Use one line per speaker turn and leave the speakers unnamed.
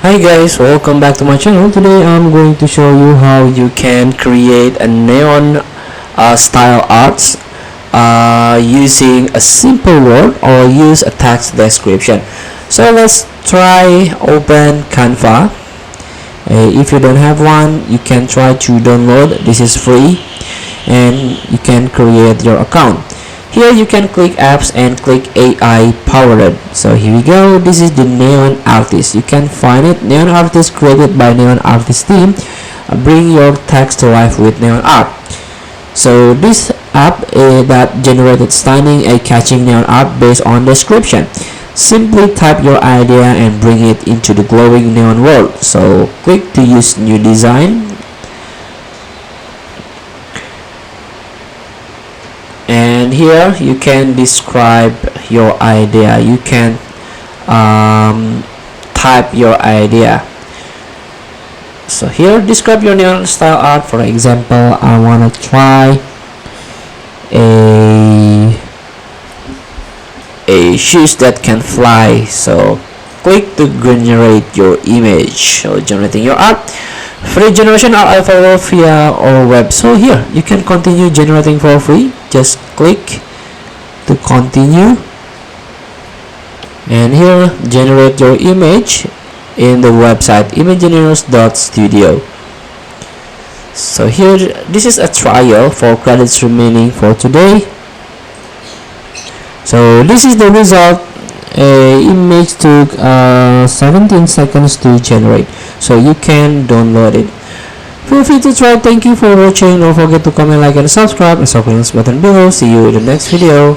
Hi guys, welcome back to my channel. Today I'm going to show you how you can create a neon style arts using a simple word or use a text description. So let's try open Canva. If you don't have one, you can try to download. This is free and you can create your account. Here you can click apps and click AI powered. So here we go. This is the Neon Artist. You can find it. Neon Artist created by Neon Artist team. Bring your text to life with neon art. So this app that generated stunning eye-catching neon art based on description. Simply type your idea and bring it into the glowing neon world. So click to use new design. And here you can describe your idea. You can type your idea. So here, describe your neon style art. For example, I want to try a shoes that can fly. So click to generate your image. So generating your art. Free generation are available via our web. So here you can continue generating for free. Just click to continue, and here generate your image in the website imagineers.studio. So here, this is a trial for credits remaining for today. So this is the result. Image took 17 seconds to generate, so you can download it. Feel free to try. Thank you for watching. Don't forget to comment, like, and subscribe, and click the button below. See you in the next video.